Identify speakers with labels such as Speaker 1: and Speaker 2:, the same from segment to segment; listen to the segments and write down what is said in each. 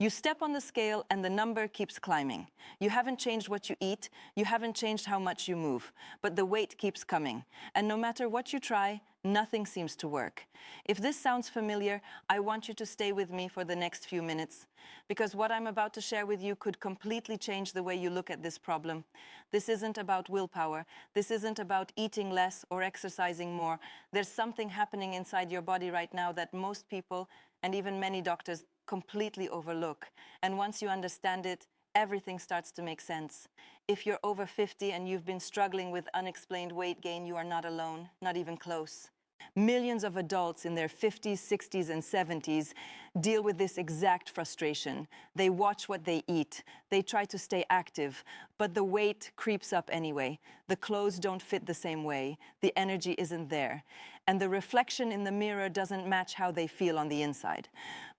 Speaker 1: You step on the scale and the number keeps climbing. You haven't changed what you eat, you haven't changed how much you move, but the weight keeps coming. And no matter what you try, nothing seems to work. If this sounds familiar, I want you to stay with me for the next few minutes, because what I'm about to share with you could completely change the way you look at this problem. This isn't about willpower. This isn't about eating less or exercising more. There's something happening inside your body right now that most people, and even many doctors, completely overlook. And once you understand it, everything starts to make sense. If you're over 50 and you've been struggling with unexplained weight gain, you are not alone, not even close. Millions of adults in their 50s, 60s, and 70s deal with this exact frustration. They watch what they eat. They try to stay active, but the weight creeps up anyway. The clothes don't fit the same way. The energy isn't there. And the reflection in the mirror doesn't match how they feel on the inside.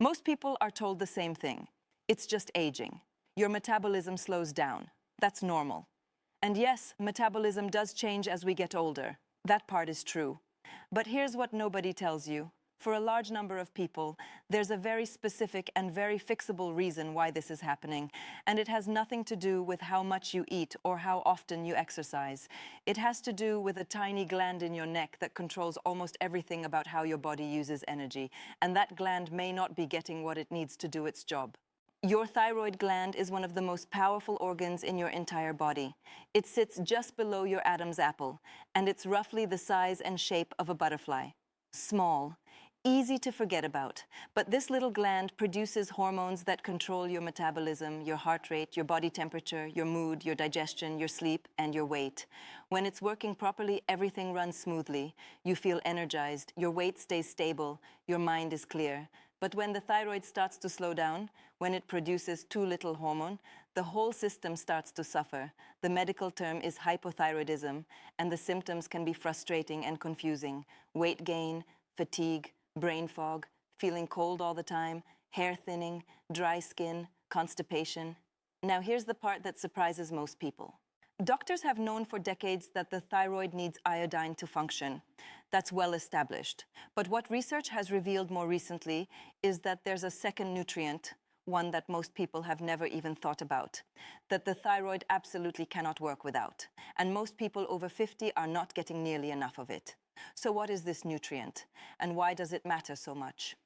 Speaker 1: Most people are told the same thing. It's just aging. Your metabolism slows down. That's normal. And yes, metabolism does change as we get older. That part is true. But here's what nobody tells you. For a large number of people, there's a very specific and very fixable reason why this is happening. And it has nothing to do with how much you eat or how often you exercise. It has to do with a tiny gland in your neck that controls almost everything about how your body uses energy. And that gland may not be getting what it needs to do its job. Your thyroid gland is one of the most powerful organs in your entire body. It sits just below your Adam's apple, and it's roughly the size and shape of a butterfly. Small, easy to forget about, but this little gland produces hormones that control your metabolism, your heart rate, your body temperature, your mood, your digestion, your sleep, and your weight. When it's working properly, everything runs smoothly. You feel energized, your weight stays stable, your mind is clear. But when the thyroid starts to slow down, when it produces too little hormone, the whole system starts to suffer. The medical term is hypothyroidism, and the symptoms can be frustrating and confusing. Weight gain, fatigue, brain fog, feeling cold all the time, hair thinning, dry skin, constipation. Now here's the part that surprises most people. Doctors have known for decades that the thyroid needs iodine to function. That's well established. But what research has revealed more recently is that there's a second nutrient, one that most people have never even thought about, that the thyroid absolutely cannot work without. And most people over 50 are not getting nearly enough of it. So what is this nutrient? And why does it matter so much?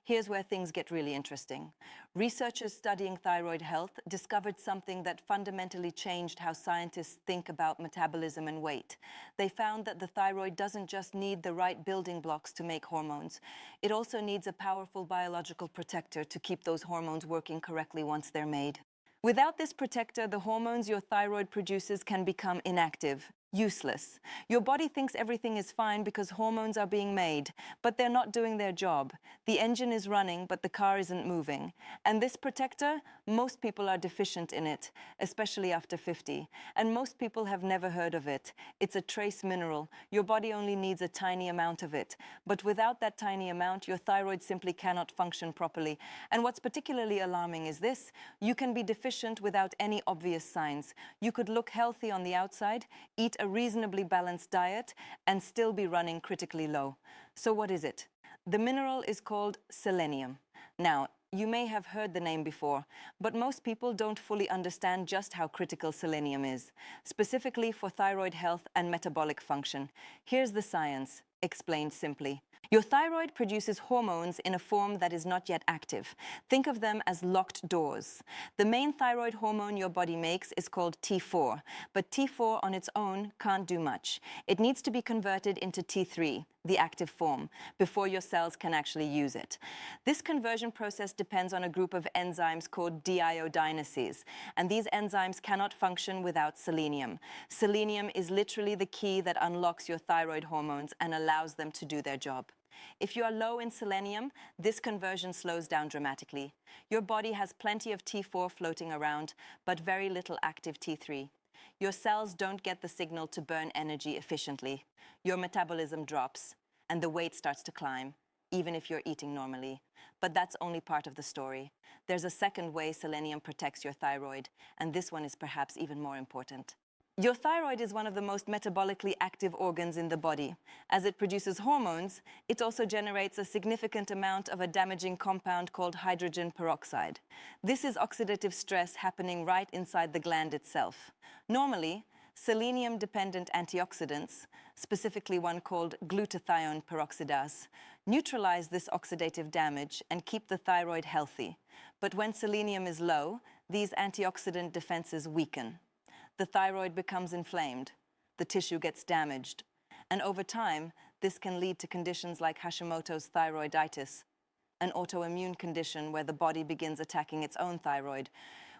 Speaker 1: Here's where things get really interesting. Researchers studying thyroid health discovered something that fundamentally changed how scientists think about metabolism and weight. They found that the thyroid doesn't just need the right building blocks to make hormones. It also needs a powerful biological protector to keep those hormones working correctly once they're made. Without this protector, the hormones your thyroid produces can become inactive, useless. Your body thinks everything is fine because hormones are being made, but they're not doing their job. The engine is running, but the car isn't moving. And this protector, most people are deficient in it, especially after 50. And most people have never heard of it. It's a trace mineral. Your body only needs a tiny amount of it. But without that tiny amount, your thyroid simply cannot function properly. And what's particularly alarming is this: you can be deficient without any obvious signs. You could look healthy on the outside, eat a reasonably balanced diet, and still be running critically low. So what is it? The mineral is called selenium. Now, you may have heard the name before, but most people don't fully understand just how critical selenium is, specifically for thyroid health and metabolic function. Here's the science, explained simply. Your thyroid produces hormones in a form that is not yet active. Think of them as locked doors. The main thyroid hormone your body makes is called T4, but T4 on its own can't do much. It needs to be converted into T3, the active form, before your cells can actually use it. This conversion process depends on a group of enzymes called deiodinases, and these enzymes cannot function without selenium. Selenium is literally the key that unlocks your thyroid hormones and allows them to do their job. If you are low in selenium, this conversion slows down dramatically. Your body has plenty of T4 floating around, but very little active T3. Your cells don't get the signal to burn energy efficiently. Your metabolism drops, and the weight starts to climb, even if you're eating normally. But that's only part of the story. There's a second way selenium protects your thyroid, and this one is perhaps even more important. Your thyroid is one of the most metabolically active organs in the body. As it produces hormones, it also generates a significant amount of a damaging compound called hydrogen peroxide. This is oxidative stress happening right inside the gland itself. Normally, selenium-dependent antioxidants, specifically one called glutathione peroxidase, neutralize this oxidative damage and keep the thyroid healthy. But when selenium is low, these antioxidant defenses weaken. The thyroid becomes inflamed, the tissue gets damaged, and over time, this can lead to conditions like Hashimoto's thyroiditis, an autoimmune condition where the body begins attacking its own thyroid,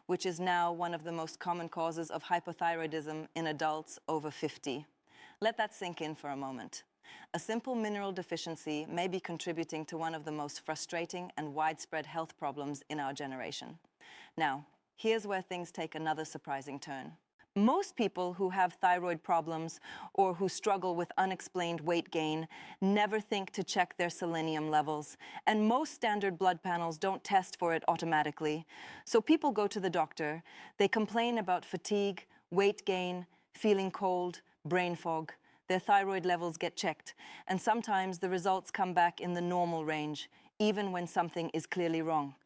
Speaker 1: which is now one of the most common causes of hypothyroidism in adults over 50. Let that sink in for a moment. A simple mineral deficiency may be contributing to one of the most frustrating and widespread health problems in our generation. Now, here's where things take another surprising turn. Most people who have thyroid problems or who struggle with unexplained weight gain never think to check their selenium levels, and most standard blood panels don't test for it automatically. So people go to the doctor, they complain about fatigue, weight gain, feeling cold, brain fog. Their thyroid levels get checked, and sometimes the results come back in the normal range, even when something is clearly wrong.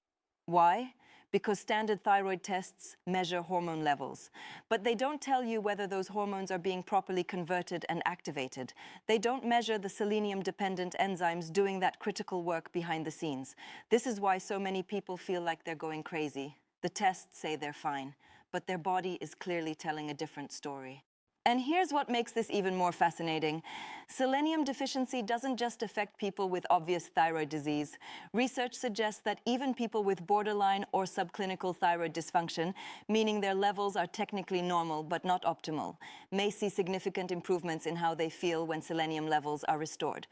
Speaker 1: Why? Because standard thyroid tests measure hormone levels. But they don't tell you whether those hormones are being properly converted and activated. They don't measure the selenium-dependent enzymes doing that critical work behind the scenes. This is why so many people feel like they're going crazy. The tests say they're fine, but their body is clearly telling a different story. And here's what makes this even more fascinating. Selenium deficiency doesn't just affect people with obvious thyroid disease. Research suggests that even people with borderline or subclinical thyroid dysfunction, meaning their levels are technically normal but not optimal, may see significant improvements in how they feel when selenium levels are restored.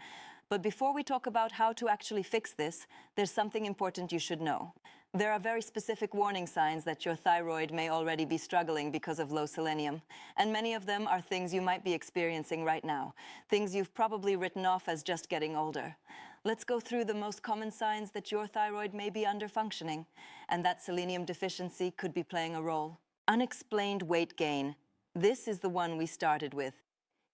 Speaker 1: But before we talk about how to actually fix this, there's something important you should know. There are very specific warning signs that your thyroid may already be struggling because of low selenium, and many of them are things you might be experiencing right now, things you've probably written off as just getting older. Let's go through the most common signs that your thyroid may be underfunctioning, and that selenium deficiency could be playing a role. Unexplained weight gain. This is the one we started with.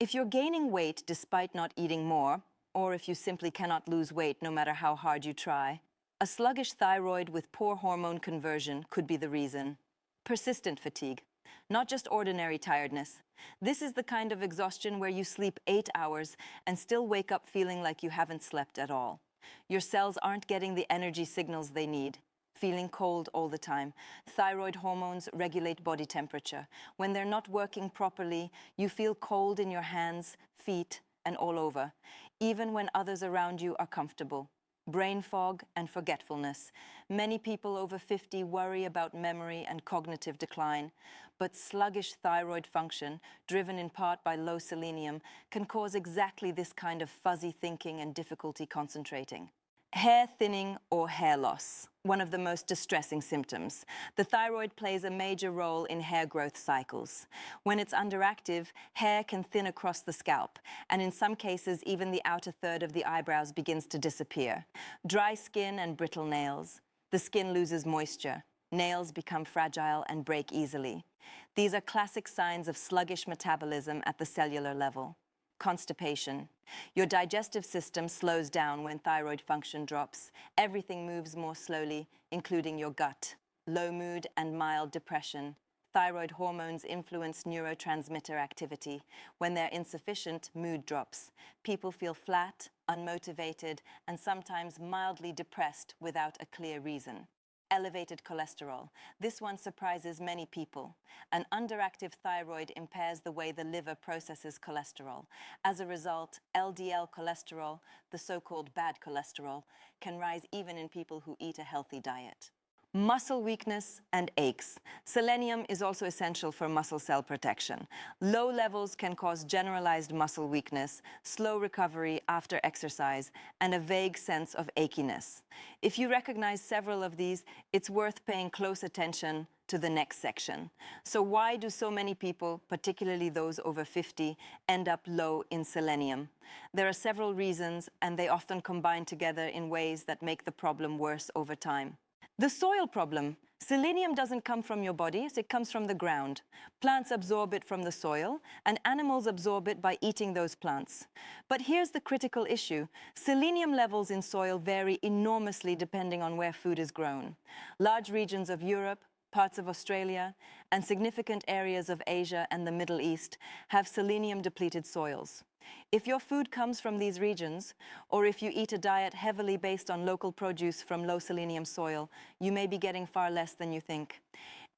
Speaker 1: If you're gaining weight despite not eating more, or if you simply cannot lose weight no matter how hard you try, a sluggish thyroid with poor hormone conversion could be the reason. Persistent fatigue, not just ordinary tiredness. This is the kind of exhaustion where you sleep 8 hours and still wake up feeling like you haven't slept at all. Your cells aren't getting the energy signals they need. Feeling cold all the time. Thyroid hormones regulate body temperature. When they're not working properly, you feel cold in your hands, feet, and all over, even when others around you are comfortable. Brain fog and forgetfulness. Many people over 50 worry about memory and cognitive decline, but sluggish thyroid function, driven in part by low selenium, can cause exactly this kind of fuzzy thinking and difficulty concentrating. Hair thinning or hair loss, one of the most distressing symptoms. The thyroid plays a major role in hair growth cycles. When it's underactive, hair can thin across the scalp, and in some cases, even the outer third of the eyebrows begins to disappear. Dry skin and brittle nails. The skin loses moisture. Nails become fragile and break easily. These are classic signs of sluggish metabolism at the cellular level. Constipation. Your digestive system slows down when thyroid function drops. Everything moves more slowly, including your gut. Low mood and mild depression. Thyroid hormones influence neurotransmitter activity. When they're insufficient, mood drops. People feel flat, unmotivated, and sometimes mildly depressed without a clear reason. Elevated cholesterol. This one surprises many people. An underactive thyroid impairs the way the liver processes cholesterol. As a result, LDL cholesterol, the so-called bad cholesterol, can rise even in people who eat a healthy diet. Muscle weakness and aches. Selenium is also essential for muscle cell protection. Low levels can cause generalized muscle weakness, slow recovery after exercise, and a vague sense of achiness. If you recognize several of these, it's worth paying close attention to the next section. So why do so many people, particularly those over 50, end up low in selenium? There are several reasons, and they often combine together in ways that make the problem worse over time. The soil problem. Selenium doesn't come from your bodies, it comes from the ground. Plants absorb it from the soil, and animals absorb it by eating those plants. But here's the critical issue. Selenium levels in soil vary enormously depending on where food is grown. Large regions of Europe, parts of Australia, and significant areas of Asia and the Middle East have selenium-depleted soils. If your food comes from these regions, or if you eat a diet heavily based on local produce from low selenium soil, you may be getting far less than you think.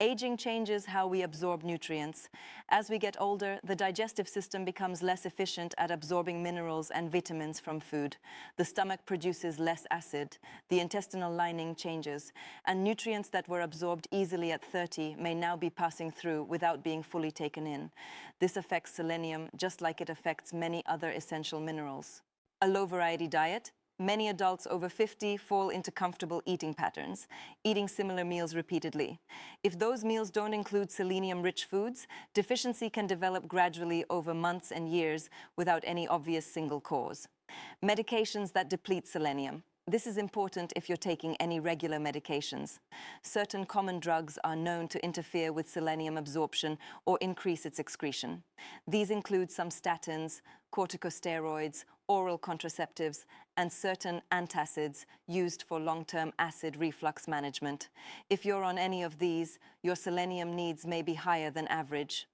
Speaker 1: Aging changes how we absorb nutrients. As we get older, the digestive system becomes less efficient at absorbing minerals and vitamins from food. The stomach produces less acid, the intestinal lining changes, and nutrients that were absorbed easily at 30 may now be passing through without being fully taken in. This affects selenium just like it affects many other essential minerals. A low-variety diet. Many adults over 50 fall into comfortable eating patterns, eating similar meals repeatedly. If those meals don't include selenium-rich foods, deficiency can develop gradually over months and years without any obvious single cause. Medications that deplete selenium. This is important if you're taking any regular medications. Certain common drugs are known to interfere with selenium absorption or increase its excretion. These include some statins, corticosteroids, oral contraceptives, and certain antacids used for long-term acid reflux management. If you're on any of these, your selenium needs may be higher than average.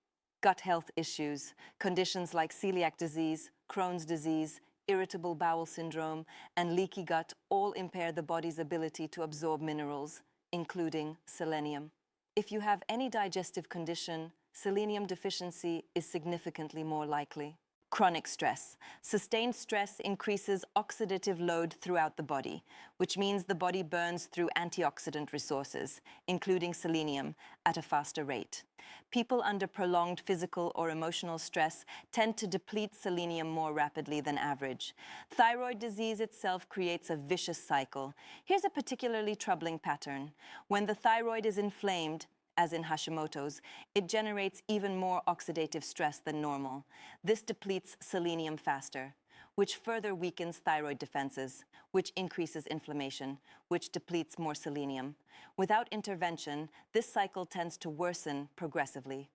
Speaker 1: Gut health issues, conditions like celiac disease, Crohn's disease, irritable bowel syndrome, and leaky gut all impair the body's ability to absorb minerals, including selenium. If you have any digestive condition, selenium deficiency is significantly more likely. Chronic stress. Sustained stress increases oxidative load throughout the body, which means the body burns through antioxidant resources, including selenium, at a faster rate. People under prolonged physical or emotional stress tend to deplete selenium more rapidly than average. Thyroid disease itself creates a vicious cycle. Here's a particularly troubling pattern. When the thyroid is inflamed, as in Hashimoto's, it generates even more oxidative stress than normal. This depletes selenium faster, which further weakens thyroid defenses, which increases inflammation, which depletes more selenium. Without intervention, this cycle tends to worsen progressively.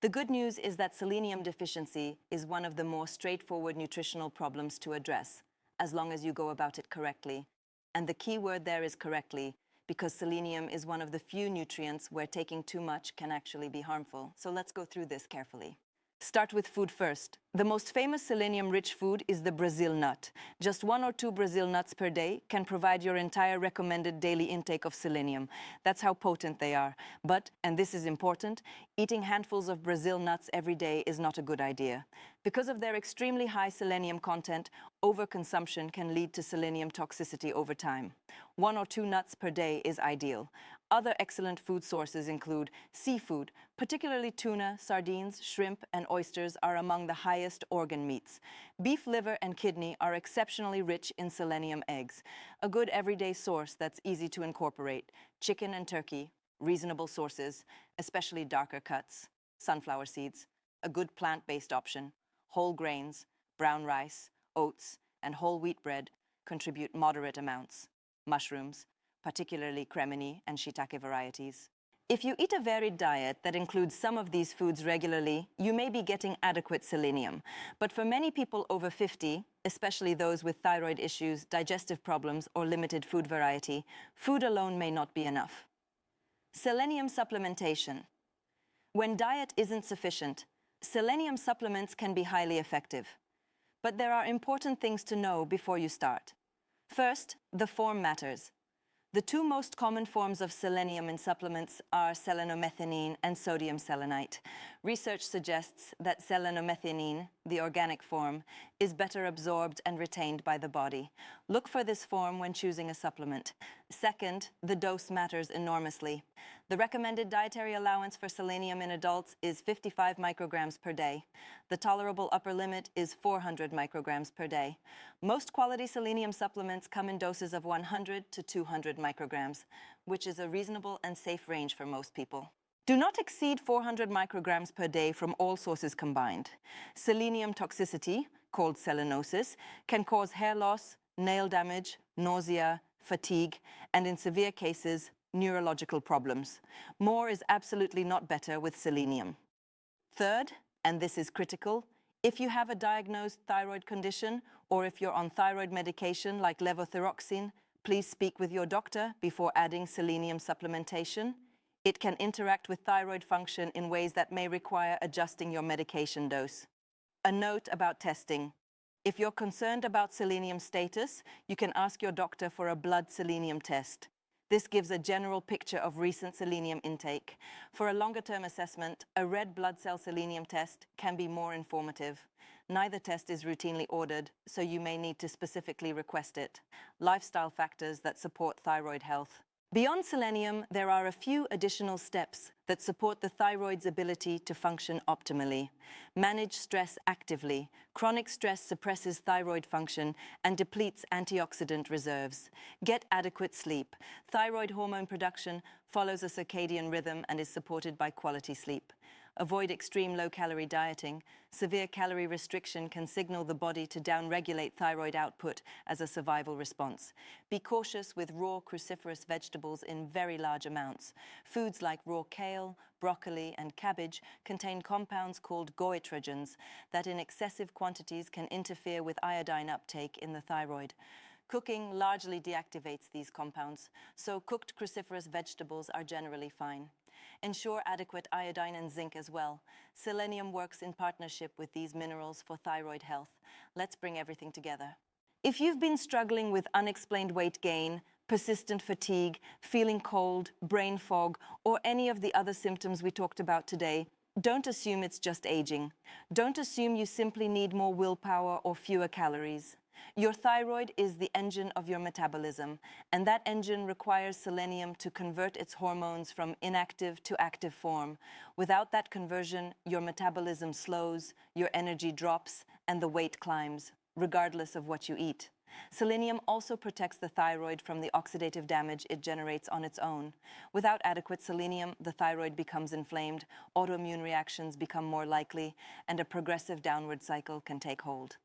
Speaker 1: The good news is that selenium deficiency is one of the more straightforward nutritional problems to address, as long as you go about it correctly. And the key word there is correctly, because selenium is one of the few nutrients where taking too much can actually be harmful. So let's go through this carefully. Start with food first. The most famous selenium-rich food is the Brazil nut. Just 1 or 2 Brazil nuts per day can provide your entire recommended daily intake of selenium. That's how potent they are. But, and this is important, eating handfuls of Brazil nuts every day is not a good idea. Because of their extremely high selenium content, overconsumption can lead to selenium toxicity over time. 1 or 2 nuts per day is ideal. Other excellent food sources include seafood, particularly tuna, sardines, shrimp, and oysters are among the highest organ meats. Beef liver and kidney are exceptionally rich in selenium eggs, a good everyday source that's easy to incorporate. Chicken and turkey, reasonable sources, especially darker cuts. Sunflower seeds, a good plant-based option. Whole grains, brown rice, oats, and whole wheat bread contribute moderate amounts. Mushrooms, particularly cremini and shiitake varieties. If you eat a varied diet that includes some of these foods regularly, you may be getting adequate selenium. But for many people over 50, especially those with thyroid issues, digestive problems, or limited food variety, food alone may not be enough. Selenium supplementation. When diet isn't sufficient, selenium supplements can be highly effective. But there are important things to know before you start. First, the form matters. The 2 most common forms of selenium in supplements are selenomethionine and sodium selenite. Research suggests that selenomethionine, the organic form, is better absorbed and retained by the body. Look for this form when choosing a supplement. Second, the dose matters enormously. The recommended dietary allowance for selenium in adults is 55 micrograms per day. The tolerable upper limit is 400 micrograms per day. Most quality selenium supplements come in doses of 100 to 200 micrograms, which is a reasonable and safe range for most people. Do not exceed 400 micrograms per day from all sources combined. Selenium toxicity, called selenosis, can cause hair loss, nail damage, nausea, fatigue, and in severe cases, neurological problems. More is absolutely not better with selenium. Third, and this is critical, if you have a diagnosed thyroid condition or if you're on thyroid medication like levothyroxine, please speak with your doctor before adding selenium supplementation. It can interact with thyroid function in ways that may require adjusting your medication dose. A note about testing. If you're concerned about selenium status, you can ask your doctor for a blood selenium test. This gives a general picture of recent selenium intake. For a longer-term assessment, a red blood cell selenium test can be more informative. Neither test is routinely ordered, so you may need to specifically request it. Lifestyle factors that support thyroid health. Beyond selenium, there are a few additional steps that support the thyroid's ability to function optimally. Manage stress actively. Chronic stress suppresses thyroid function and depletes antioxidant reserves. Get adequate sleep. Thyroid hormone production follows a circadian rhythm and is supported by quality sleep. Avoid extreme low-calorie dieting. Severe calorie restriction can signal the body to downregulate thyroid output as a survival response. Be cautious with raw cruciferous vegetables in very large amounts. Foods like raw kale, broccoli, and cabbage contain compounds called goitrogens that in excessive quantities can interfere with iodine uptake in the thyroid. Cooking largely deactivates these compounds, so cooked cruciferous vegetables are generally fine. Ensure adequate iodine and zinc as well. Selenium works in partnership with these minerals for thyroid health. Let's bring everything together. If you've been struggling with unexplained weight gain, persistent fatigue, feeling cold, brain fog, or any of the other symptoms we talked about today, don't assume it's just aging. Don't assume you simply need more willpower or fewer calories. Your thyroid is the engine of your metabolism, and that engine requires selenium to convert its hormones from inactive to active form. Without that conversion, your metabolism slows, your energy drops, and the weight climbs, regardless of what you eat. Selenium also protects the thyroid from the oxidative damage it generates on its own. Without adequate selenium, the thyroid becomes inflamed, autoimmune reactions become more likely, and a progressive downward cycle can take hold.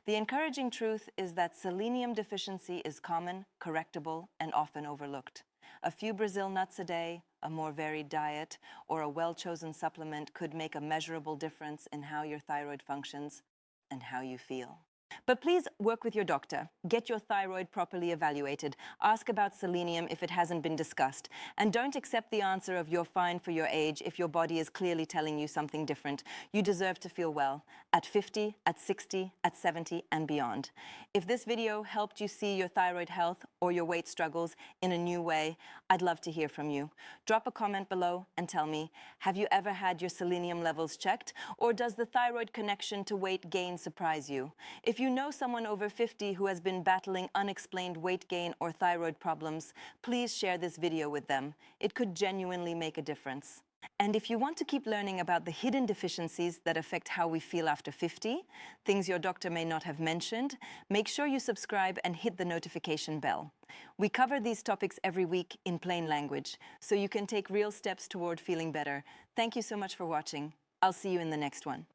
Speaker 1: The encouraging truth is that selenium deficiency is common, correctable, and often overlooked. A few Brazil nuts a day, a more varied diet, or a well-chosen supplement could make a measurable difference in how your thyroid functions and how you feel. But please work with your doctor. Get your thyroid properly evaluated. Ask about selenium if it hasn't been discussed. And don't accept the answer of "you're fine for your age" if your body is clearly telling you something different. You deserve to feel well at 50, at 60, at 70, and beyond. If this video helped you see your thyroid health or your weight struggles in a new way, I'd love to hear from you. Drop a comment below and tell me, have you ever had your selenium levels checked? Or does the thyroid connection to weight gain surprise you? If you know someone over 50 who has been battling unexplained weight gain or thyroid problems, please share this video with them. It could genuinely make a difference. And if you want to keep learning about the hidden deficiencies that affect how we feel after 50, things your doctor may not have mentioned, make sure you subscribe and hit the notification bell. We cover these topics every week in plain language, so you can take real steps toward feeling better. Thank you so much for watching. I'll see you in the next one.